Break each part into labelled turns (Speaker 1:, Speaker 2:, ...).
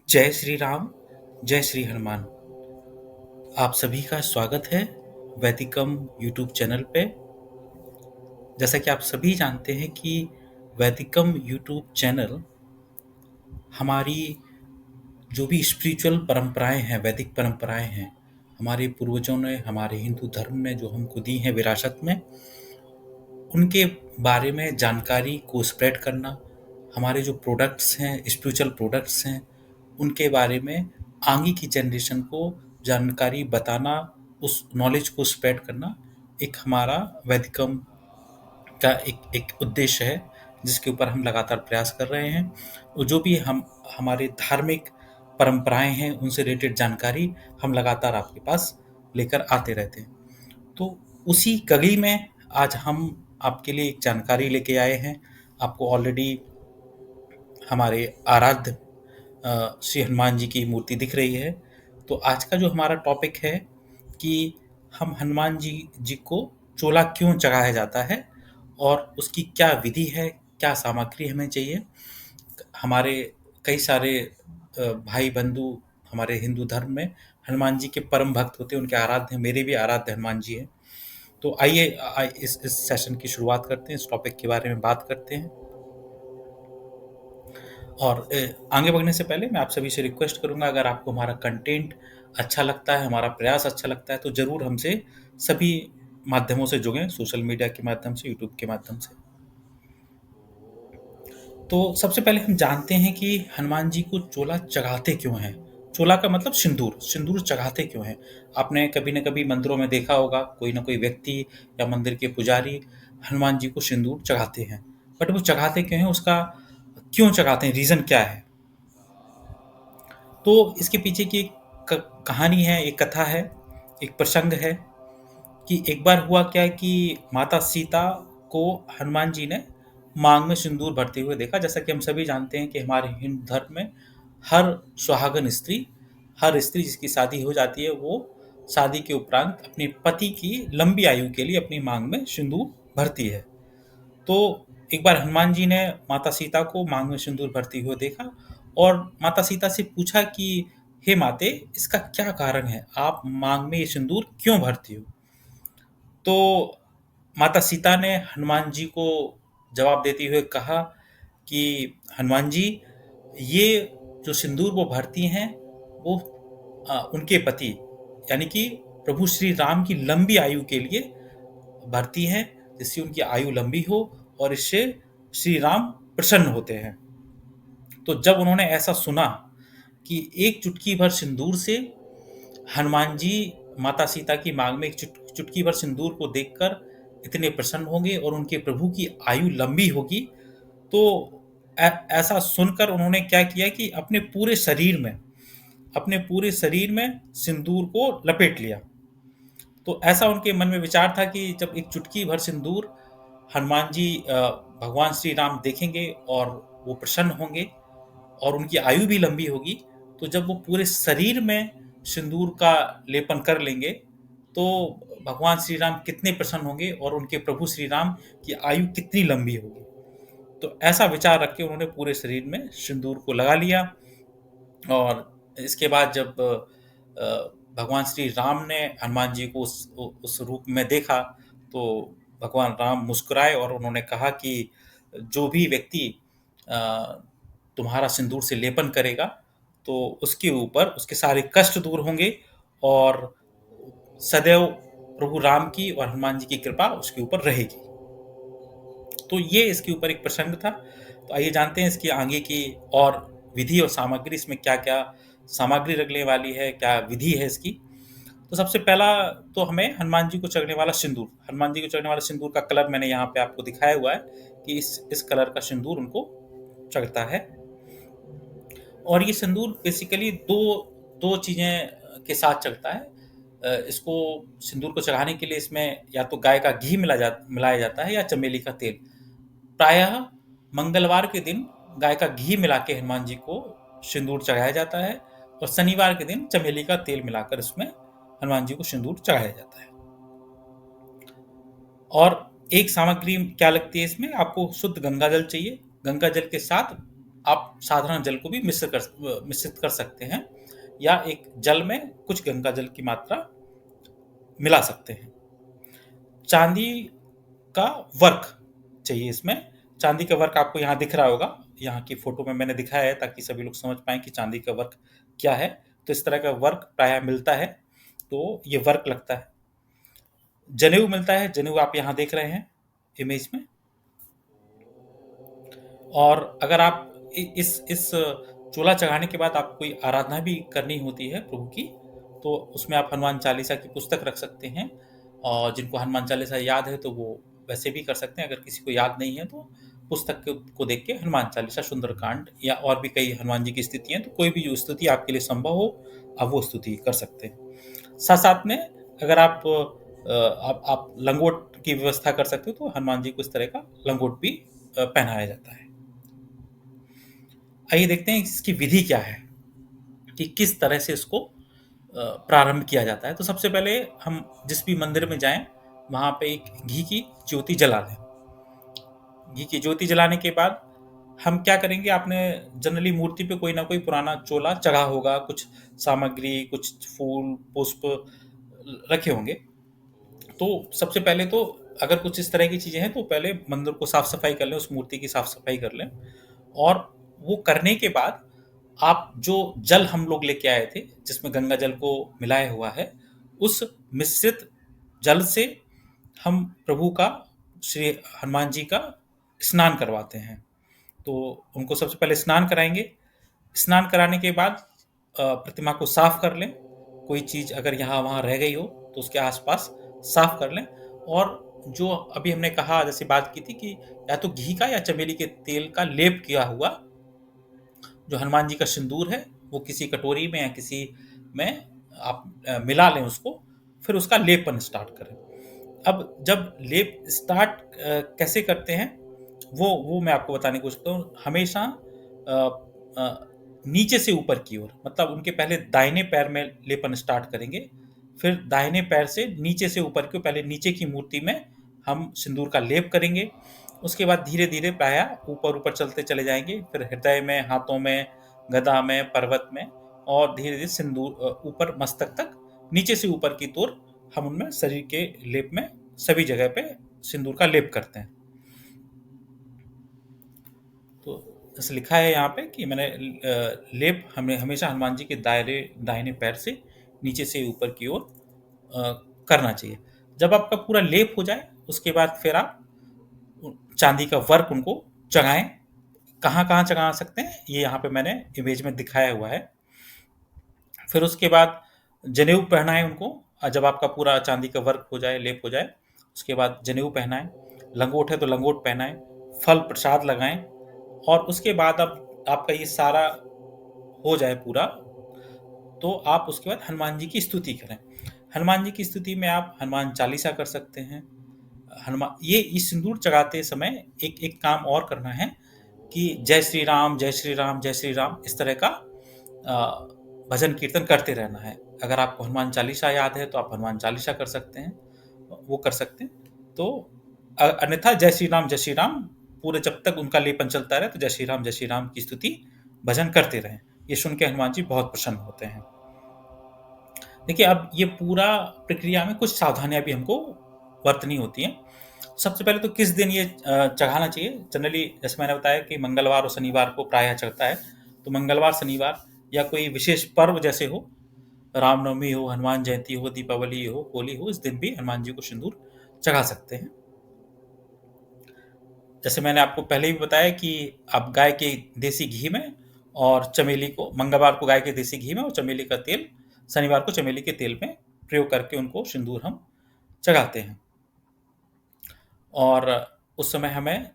Speaker 1: जय श्री राम, जय श्री हनुमान। आप सभी का स्वागत है वैदिकम यूट्यूब चैनल पे। जैसा कि आप सभी जानते हैं कि वैदिकम यूट्यूब चैनल हमारी जो भी स्पिरिचुअल परंपराएं हैं, वैदिक परंपराएं हैं, हमारे पूर्वजों ने हमारे हिंदू धर्म ने जो हमको दी हैं विरासत में, उनके बारे में जानकारी को स्प्रेड करना, हमारे जो प्रोडक्ट्स हैं, स्पिरिचुअल प्रोडक्ट्स हैं, उनके बारे में आगे की जनरेशन को जानकारी बताना, उस नॉलेज को स्प्रेड करना एक हमारा वैदिकम का एक उद्देश्य है, जिसके ऊपर हम लगातार प्रयास कर रहे हैं। और जो भी हम हमारे धार्मिक परंपराएं हैं, उनसे रिलेटेड जानकारी हम लगातार आपके पास लेकर आते रहते हैं। तो उसी कड़ी में आज हम आपके लिए एक जानकारी लेके आए हैं। आपको ऑलरेडी हमारे आराध्य श्री हनुमान जी की मूर्ति दिख रही है। तो आज का जो हमारा टॉपिक है कि हम हनुमान जी जी को चोला क्यों चढ़ाया जाता है और उसकी क्या विधि है, क्या सामग्री हमें चाहिए। हमारे कई सारे भाई बंधु हमारे हिंदू धर्म में हनुमान जी के परम भक्त होते हैं, उनके आराध्य हैं। मेरे भी आराध्य हनुमान जी हैं। तो आइए इस सेशन की शुरुआत करते हैं, इस टॉपिक के बारे में बात करते हैं। और आगे बढ़ने से पहले मैं आप सभी से रिक्वेस्ट करूंगा, अगर आपको हमारा कंटेंट अच्छा लगता है, हमारा प्रयास अच्छा लगता है, तो ज़रूर हमसे सभी माध्यमों से जुड़ें, सोशल मीडिया के माध्यम से, यूट्यूब के माध्यम से। तो सबसे पहले हम जानते हैं कि हनुमान जी को चोला चढ़ाते क्यों हैं। चोला का मतलब सिंदूर, सिंदूर चढ़ाते क्यों हैं। आपने कभी न कभी मंदिरों में देखा होगा, कोई ना कोई व्यक्ति या मंदिर के पुजारी हनुमान जी को सिंदूर चढ़ाते हैं। बट वो चढ़ाते क्यों हैं, उसका क्यों चढ़ाते हैं, रीज़न क्या है। तो इसके पीछे की एक कहानी है, एक कथा है, एक प्रसंग है कि एक बार हुआ क्या कि माता सीता को हनुमान जी ने मांग में सिंदूर भरते हुए देखा। जैसा कि हम सभी जानते हैं कि हमारे हिंदू धर्म में हर सुहागन स्त्री, हर स्त्री जिसकी शादी हो जाती है, वो शादी के उपरांत अपने पति की लंबी आयु के लिए अपनी मांग में सिंदूर भरती है। तो एक बार हनुमान जी ने माता सीता को मांग में सिंदूर भरती हुए देखा और माता सीता से पूछा कि हे माते, इसका क्या कारण है, आप मांग में ये सिंदूर क्यों भरती हो। तो माता सीता ने हनुमान जी को जवाब देते हुए कहा कि हनुमान जी, ये जो सिंदूर वो भरती हैं, वो उनके पति यानी कि प्रभु श्री राम की लंबी आयु के लिए भरती हैं, जिससे उनकी आयु लंबी हो और इससे श्री राम प्रसन्न होते हैं। तो जब उन्होंने ऐसा सुना कि एक चुटकी भर सिंदूर से हनुमान जी माता सीता की मांग में एक चुटकी भर सिंदूर को देखकर इतने प्रसन्न होंगे और उनके प्रभु की आयु लंबी होगी, तो ऐसा सुनकर उन्होंने क्या किया कि अपने पूरे शरीर में सिंदूर को लपेट लिया। तो ऐसा उनके मन में विचार था कि जब एक चुटकी भर सिंदूर हनुमान जी भगवान श्री राम देखेंगे और वो प्रसन्न होंगे और उनकी आयु भी लंबी होगी, तो जब वो पूरे शरीर में सिंदूर का लेपन कर लेंगे, तो भगवान श्री राम कितने प्रसन्न होंगे और उनके प्रभु श्री राम की आयु कितनी लंबी होगी। तो ऐसा विचार रख के उन्होंने पूरे शरीर में सिंदूर को लगा लिया। और इसके बाद जब भगवान श्री राम ने हनुमान जी को उस रूप में देखा, तो भगवान राम मुस्कुराए और उन्होंने कहा कि जो भी व्यक्ति अ, तुम्हारा सिंदूर से लेपन करेगा, तो उसके ऊपर उसके सारे कष्ट दूर होंगे और सदैव प्रभु राम की और हनुमान जी की कृपा उसके ऊपर रहेगी। तो ये इसके ऊपर एक प्रसंग था। तो आइए जानते हैं इसकी आगे की और विधि और सामग्री, इसमें क्या-क्या सामग्री लगने वाली है, क्या विधि है इसकी। तो सबसे पहला तो हमें हनुमान जी को चढ़ने वाला सिंदूर, हनुमान जी को चढ़ने वाला सिंदूर का कलर मैंने यहाँ पे आपको दिखाया हुआ है कि इस कलर का सिंदूर उनको चढ़ता है। और ये सिंदूर बेसिकली दो दो चीज़ें के साथ चढ़ता है। इसको सिंदूर को चढ़ाने के लिए इसमें या तो गाय का घी मिलाया जाता है या चमेली का तेल। प्रायः मंगलवार के दिन गाय का घी मिला के हनुमान जी को सिंदूर चढ़ाया जाता है और शनिवार के दिन चमेली का तेल मिलाकर इसमें हनुमान जी को सिंदूर चढ़ाया जाता है। और एक सामग्री क्या लगती है इसमें, आपको शुद्ध गंगा जल चाहिए। गंगा जल के साथ आप साधारण जल को भी मिश्रित कर सकते हैं, या एक जल में कुछ गंगा जल की मात्रा मिला सकते हैं। चांदी का वर्क चाहिए इसमें। चांदी का वर्क आपको यहाँ दिख रहा होगा, यहाँ की फोटो में मैंने दिखाया है ताकि सभी लोग समझ पाएँ कि चांदी का वर्क क्या है। तो इस तरह का वर्क प्रायः मिलता है, तो ये वर्क लगता है। जनेऊ मिलता है, जनेऊ आप यहाँ देख रहे हैं इमेज में। और अगर आप इस चूल्हा चढ़ाने के बाद आप कोई आराधना भी करनी होती है प्रभु की, तो उसमें आप हनुमान चालीसा की पुस्तक रख सकते हैं, और जिनको हनुमान चालीसा याद है तो वो वैसे भी कर सकते हैं। अगर किसी को याद नहीं है तो पुस्तक को देख के हनुमान चालीसा, सुंदरकांड या और भी कई हनुमान जी की स्तुति हैं, तो कोई भी जो स्तुति आपके लिए संभव हो आप वो स्तुति कर सकते हैं। साथ साथ में अगर आप लंगोट की व्यवस्था कर सकते हो तो हनुमान जी को इस तरह का लंगोट भी पहनाया जाता है। आइए देखते हैं इसकी विधि क्या है, कि किस तरह से इसको प्रारंभ किया जाता है। तो सबसे पहले हम जिस भी मंदिर में जाएं, वहां पे एक घी की ज्योति जला लें। घी की ज्योति जलाने के बाद हम क्या करेंगे, आपने जनरली मूर्ति पे कोई ना कोई पुराना चोला चढ़ा होगा, कुछ सामग्री, कुछ फूल पुष्प रखे होंगे। तो सबसे पहले तो अगर कुछ इस तरह की चीजें हैं तो पहले मंदिर को साफ सफाई कर लें, उस मूर्ति की साफ सफाई कर लें। और वो करने के बाद आप जो जल हम लोग लेके आए थे, जिसमें गंगा जल को मिलाया हुआ है, उस मिश्रित जल से हम प्रभु का, श्री हनुमान जी का स्नान करवाते हैं। तो उनको सबसे पहले स्नान कराएंगे। स्नान कराने के बाद प्रतिमा को साफ कर लें। कोई चीज अगर यहाँ वहाँ रह गई हो तो उसके आसपास साफ कर लें। और जो अभी हमने कहा, जैसे बात की थी कि या तो घी का या चमेली के तेल का लेप किया हुआ जो हनुमान जी का सिंदूर है, वो किसी कटोरी में या किसी में आप मिला लें उसको, फिर उसका लेपन स्टार्ट करें। अब जब लेप स्टार्ट कैसे करते हैं, वो मैं आपको बताने की कोशिश करता हूँ। हमेशा नीचे से ऊपर की ओर, मतलब उनके पहले दाहिने पैर में लेपन स्टार्ट करेंगे, फिर दाहिने पैर से नीचे से ऊपर की, पहले नीचे की मूर्ति में हम सिंदूर का लेप करेंगे। उसके बाद धीरे धीरे प्रायः ऊपर ऊपर चलते चले जाएंगे, फिर हृदय में, हाथों में, गदा में, पर्वत में, और धीरे धीरे सिंदूर ऊपर मस्तक तक, नीचे से ऊपर की ओर हम उनमें शरीर के लेप में सभी जगह पे सिंदूर का लेप करते हैं। तो जैसे लिखा है यहाँ पे कि मैंने लेप हमें हमेशा हनुमान जी के दाहिने पैर से नीचे से ऊपर की ओर करना चाहिए। जब आपका पूरा लेप हो जाए उसके बाद फिर आप चांदी का वर्क उनको चढ़ाएं। कहाँ कहाँ चढ़ा सकते हैं ये यहाँ पे मैंने इमेज में दिखाया हुआ है। फिर उसके बाद जनेऊ पहनाएं उनको। जब आपका पूरा चांदी का वर्क हो जाए, लेप हो जाए, उसके बाद जनेऊ पहनाएं। लंगोट है तो लंगोट पहनाएं, फल प्रसाद लगाएं। और उसके बाद अब आपका ये सारा हो जाए पूरा, तो आप उसके बाद हनुमान जी की स्तुति करें। हनुमान जी की स्तुति में आप हनुमान चालीसा कर सकते हैं। हनुमान ये सिंदूर चढ़ाते समय एक एक काम और करना है कि जय श्री राम, जय श्री राम, जय श्री राम, इस तरह का भजन कीर्तन करते रहना है। अगर आपको हनुमान चालीसा याद है तो आप हनुमान चालीसा कर सकते हैं, वो कर सकते हैं। तो अन्यथा जय श्री राम पूरे जब तक उनका लेपन चलता रहे, तो जय श्री राम की स्तुति भजन करते रहें। ये सुन के हनुमान जी बहुत प्रसन्न होते हैं। देखिए, अब ये पूरा प्रक्रिया में कुछ सावधानियां भी हमको बरतनी होती हैं। सबसे पहले तो किस दिन ये चढ़ाना चाहिए। जनरली जैसे मैंने बताया कि मंगलवार और शनिवार को प्रायः चढ़ता है। तो मंगलवार, शनिवार या कोई विशेष पर्व जैसे हो, रामनवमी हो, हनुमान जयंती हो, दीपावली हो, होली हो, इस दिन भी हनुमान जी को सिंदूर चढ़ा सकते हैं। जैसे मैंने आपको पहले भी बताया कि आप गाय के देसी घी में और चमेली को, मंगलवार को गाय के देसी घी में और चमेली का तेल, शनिवार को चमेली के तेल में प्रयोग करके उनको सिंदूर हम चढ़ाते हैं। और उस समय हमें,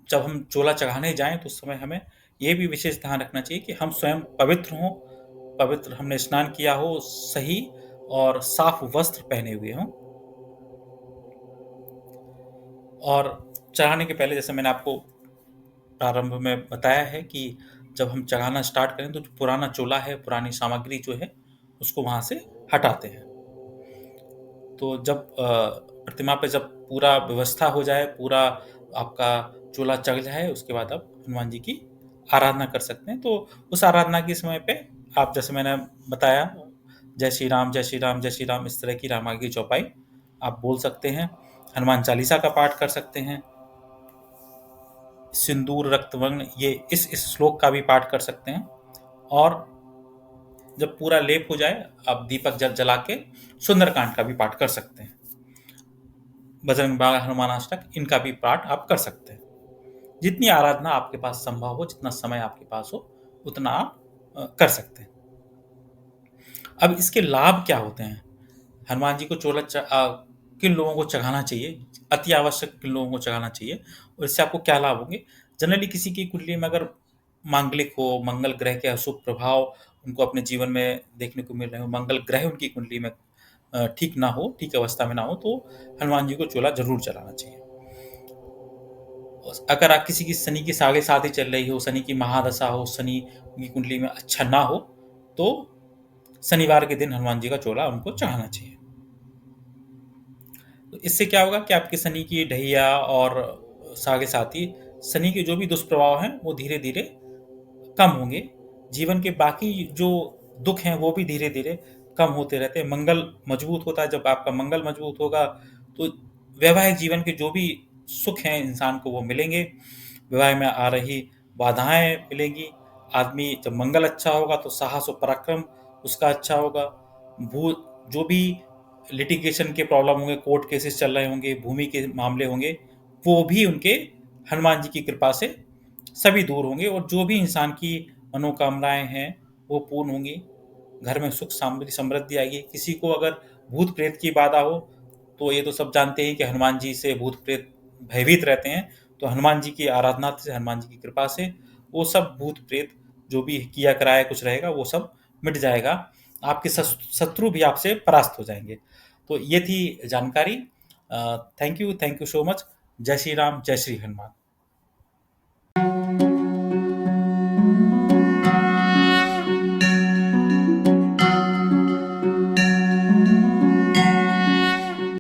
Speaker 1: जब हम चोला चढ़ाने जाएं तो उस समय हमें ये भी विशेष ध्यान रखना चाहिए कि हम स्वयं पवित्र हों, पवित्र, हमने स्नान किया हो, सही और साफ वस्त्र पहने हुए हों। और चढ़ाने के पहले, जैसे मैंने आपको प्रारंभ में बताया है कि जब हम चढ़ाना स्टार्ट करें तो जो पुराना चोला है, पुरानी सामग्री जो है, उसको वहां से हटाते हैं। तो जब प्रतिमा पे जब पूरा व्यवस्था हो जाए, पूरा आपका चोला चढ़ जाए, उसके बाद आप हनुमान जी की आराधना कर सकते हैं। तो उस आराधना के समय पे आप, जैसे मैंने बताया, जय श्री राम, जय श्री राम, जय श्री राम, इस तरह की रामायण की चौपाई आप बोल सकते हैं। हनुमान चालीसा का पाठ कर सकते हैं। सिंदूर रक्त वर्ण, ये इस श्लोक का भी पाठ कर सकते हैं। और जब पूरा लेप हो जाए, आप दीपक जला के सुंदरकांड का भी पाठ कर सकते हैं। बजरंग बाण, हनुमान अष्टक, इनका भी पाठ आप कर सकते हैं। जितनी आराधना आपके पास संभव हो, जितना समय आपके पास हो, उतना आप कर सकते हैं। अब इसके लाभ क्या होते हैं? हनुमान जी को किन लोगों को चढ़ाना चाहिए, अति आवश्यक किन लोगों को चढ़ाना चाहिए, और इससे आपको क्या लाभ होंगे? जनरली किसी की कुंडली में अगर मांगलिक हो, मंगल ग्रह के अशुभ प्रभाव उनको अपने जीवन में देखने को मिल रहे हो, मंगल ग्रह उनकी कुंडली में ठीक ना हो, ठीक अवस्था में ना हो, तो हनुमान जी को चोला जरूर चलाना चाहिए। अगर आप किसी की शनि की साढ़े साथी चल रही हो, शनि की महादशा हो, शनि उनकी कुंडली में अच्छा ना हो, तो शनिवार के दिन हनुमान जी का चोला उनको चढ़ाना चाहिए। तो इससे क्या होगा कि आपके शनि की ढैया और साढ़े साथी, शनि के जो भी दुष्प्रभाव हैं वो धीरे धीरे कम होंगे। जीवन के बाकी जो दुख हैं वो भी धीरे धीरे कम होते रहते हैं। मंगल मजबूत होता है। जब आपका मंगल मजबूत होगा तो वैवाहिक जीवन के जो भी सुख हैं इंसान को वो मिलेंगे। विवाह में आ रही बाधाएं मिलेंगी। आदमी जब मंगल अच्छा होगा तो साहस और पराक्रम उसका अच्छा होगा। भू जो भी लिटिगेशन के प्रॉब्लम होंगे, कोर्ट केसेस चल रहे होंगे, भूमि के मामले होंगे, वो भी उनके हनुमान जी की कृपा से सभी दूर होंगे, और जो भी इंसान की मनोकामनाएं हैं वो पूर्ण होंगी। घर में सुख समृद्धि आएगी। किसी को अगर भूत प्रेत की बाधा हो, तो ये तो सब जानते हैं कि हनुमान जी से भूत प्रेत भयभीत रहते हैं। तो हनुमान जी की आराधना से, हनुमान जी की कृपा से वो सब भूत प्रेत जो भी किया कराया कुछ रहेगा वो सब मिट जाएगा। आपके शत्रु भी आपसे परास्त हो जाएंगे। तो ये थी जानकारी। Thank you so much. जय श्री राम, जय श्री हनुमान।